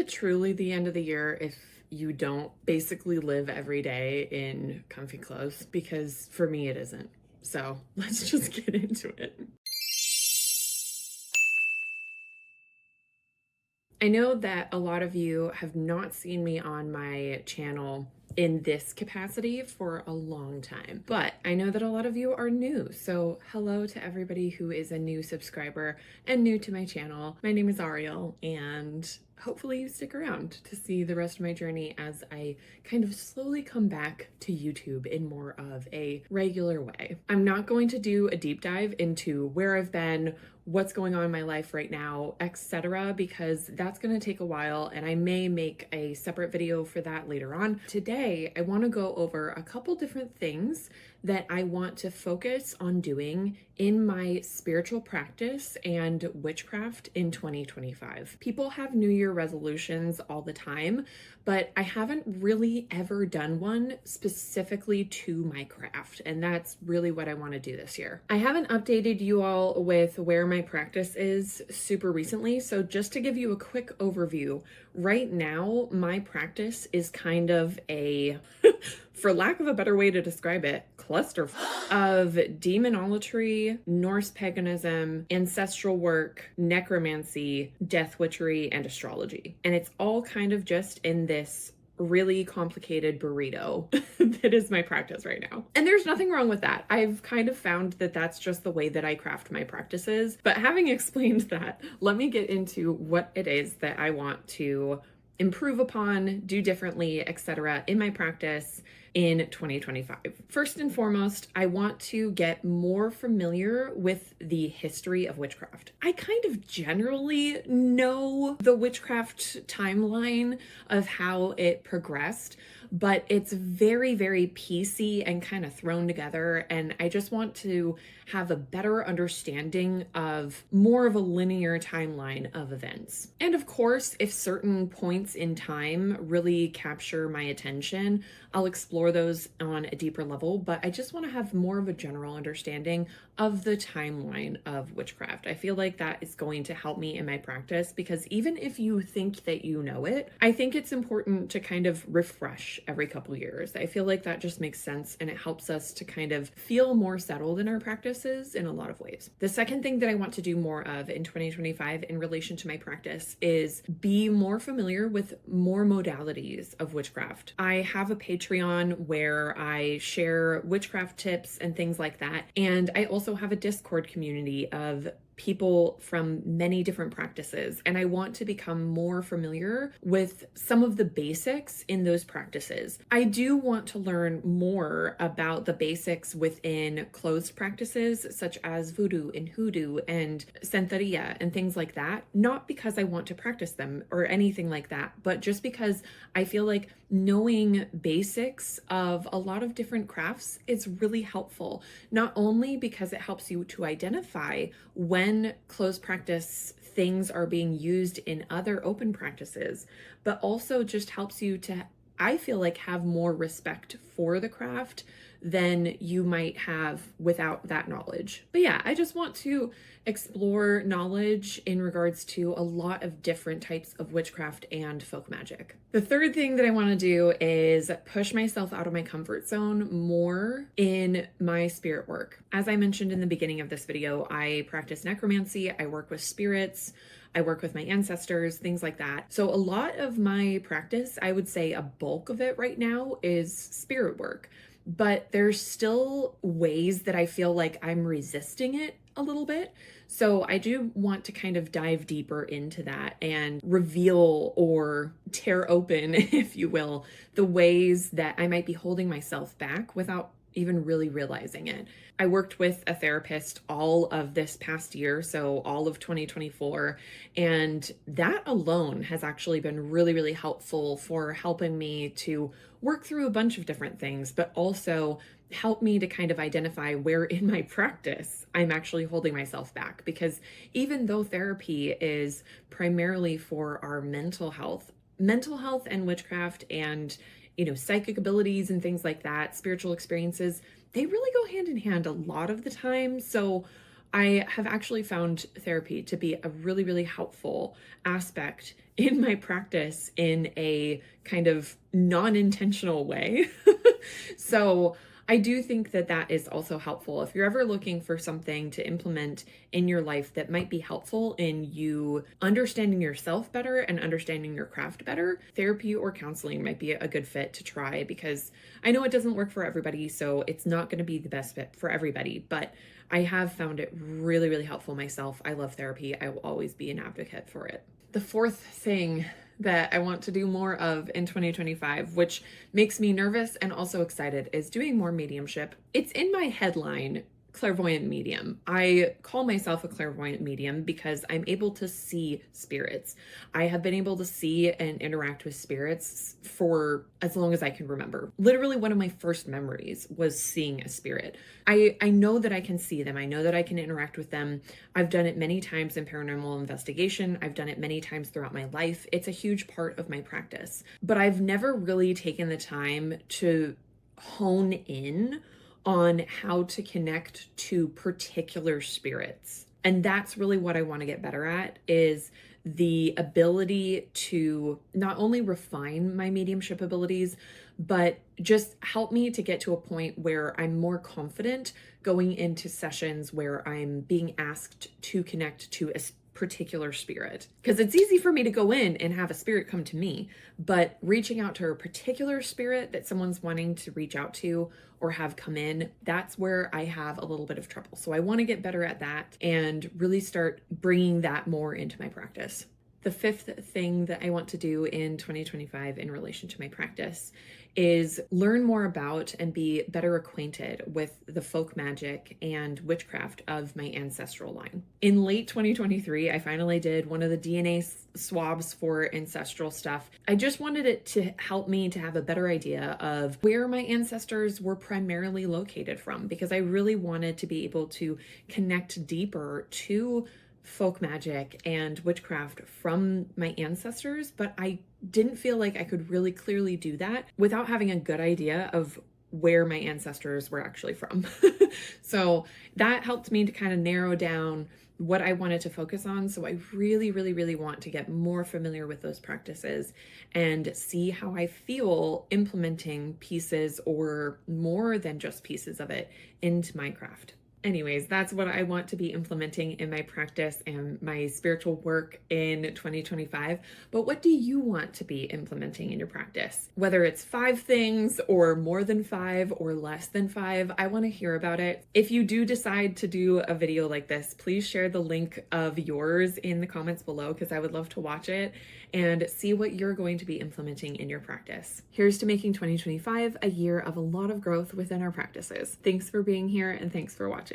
it truly the end of the year if you don't basically live every day in comfy clothes? Because for me, it isn't. So let's just get into it. I know that a lot of you have not seen me on my channel in this capacity for a long time, but I know that a lot of you are new. So hello to everybody who is a new subscriber and new to my channel. My name is Ariel, and hopefully you stick around to see the rest of my journey as I kind of slowly come back to YouTube in more of a regular way. I'm not going to do a deep dive into where I've been, what's going on in my life right now, etc., because that's going to take a while, and I may make a separate video for that later on. Today, I want to go over a couple different things that I want to focus on doing in my spiritual practice and witchcraft in 2025. People have New Year resolutions all the time, but I haven't really ever done one specifically to my craft, and that's really what I want to do this year. I haven't updated you all with where my practice is super recently, so just to give you a quick overview, right now my practice is kind of a for lack of a better way to describe it, cluster of demonolatry, Norse paganism, ancestral work, necromancy, death witchery, and astrology. And it's all kind of just in this really complicated burrito that is my practice right now. And there's nothing wrong with that. I've kind of found that that's just the way that I craft my practices. But having explained that, let me get into what it is that I want to improve upon, do differently, etc. in my practice in 2025. First and foremost, I want to get more familiar with the history of witchcraft. I kind of generally know the witchcraft timeline of how it progressed, but it's very, very piecey and kind of thrown together. And I just want to have a better understanding of more of a linear timeline of events. And of course, if certain points in time really capture my attention, I'll explore those on a deeper level, but I just want to have more of a general understanding of the timeline of witchcraft. I feel like that is going to help me in my practice, because even if you think that you know it, I think it's important to kind of refresh every couple years. I feel like that just makes sense, and it helps us to kind of feel more settled in our practices in a lot of ways. The second thing that I want to do more of in 2025 in relation to my practice is be more familiar with more modalities of witchcraft. I have a Patreon where I share witchcraft tips and things like that, and I also have a Discord community of people from many different practices, and I want to become more familiar with some of the basics in those practices. I do want to learn more about the basics within closed practices such as voodoo and hoodoo and santeria and things like that, not because I want to practice them or anything like that, but just because I feel like knowing basics of a lot of different crafts is really helpful, not only because it helps you to identify when closed practice things are being used in other open practices, but also just helps you to, I feel like, have more respect for the craft than you might have without that knowledge. But yeah, I just want to explore knowledge in regards to a lot of different types of witchcraft and folk magic. The third thing that I want to do is push myself out of my comfort zone more in my spirit work. As I mentioned in the beginning of this video, I practice necromancy, I work with spirits, I work with my ancestors, things like that. So a lot of my practice, I would say a bulk of it right now, is spirit work. But there's still ways that I feel like I'm resisting it a little bit. So I do want to kind of dive deeper into that and reveal or tear open, if you will, the ways that I might be holding myself back without even really realizing it. I worked with a therapist all of this past year, so all of 2024, and that alone has actually been really, really helpful for helping me to work through a bunch of different things, but also help me to kind of identify where in my practice I'm actually holding myself back. Because even though therapy is primarily for our mental health and witchcraft and psychic abilities and things like that, spiritual experiences, they really go hand in hand a lot of the time. So I have actually found therapy to be a really, really helpful aspect in my practice in a kind of non-intentional way. So I do think that that is also helpful. If you're ever looking for something to implement in your life that might be helpful in you understanding yourself better and understanding your craft better, therapy or counseling might be a good fit to try, because I know it doesn't work for everybody, so it's not going to be the best fit for everybody, but I have found it really, really helpful myself. I love therapy. I will always be an advocate for it. The fourth thing that I want to do more of in 2025, which makes me nervous and also excited, is doing more mediumship. It's in my headline, clairvoyant medium. I call myself a clairvoyant medium because I'm able to see spirits. I have been able to see and interact with spirits for as long as I can remember. Literally, one of my first memories was seeing a spirit. I know that I can see them. I know that I can interact with them. I've done it many times in paranormal investigation. I've done it many times throughout my life. It's a huge part of my practice. But I've never really taken the time to hone in on how to connect to particular spirits. And that's really what I want to get better at, is the ability to not only refine my mediumship abilities, but just help me to get to a point where I'm more confident going into sessions where I'm being asked to connect to a particular spirit. Because it's easy for me to go in and have a spirit come to me, but reaching out to a particular spirit that someone's wanting to reach out to or have come in, that's where I have a little bit of trouble. So I want to get better at that and really start bringing that more into my practice. The fifth thing that I want to do in 2025 in relation to my practice is learn more about and be better acquainted with the folk magic and witchcraft of my ancestral line. In late 2023, I finally did one of the DNA swabs for ancestral stuff. I just wanted it to help me to have a better idea of where my ancestors were primarily located from, because I really wanted to be able to connect deeper to folk magic and witchcraft from my ancestors, but I didn't feel like I could really clearly do that without having a good idea of where my ancestors were actually from. So that helped me to kind of narrow down what I wanted to focus on. So I really, really, really want to get more familiar with those practices and see how I feel implementing pieces or more than just pieces of it into my craft. Anyways, that's what I want to be implementing in my practice and my spiritual work in 2025. But what do you want to be implementing in your practice? Whether it's 5 things or more than 5 or less than 5, I want to hear about it. If you do decide to do a video like this, please share the link of yours in the comments below, because I would love to watch it and see what you're going to be implementing in your practice. Here's to making 2025 a year of a lot of growth within our practices. Thanks for being here and thanks for watching.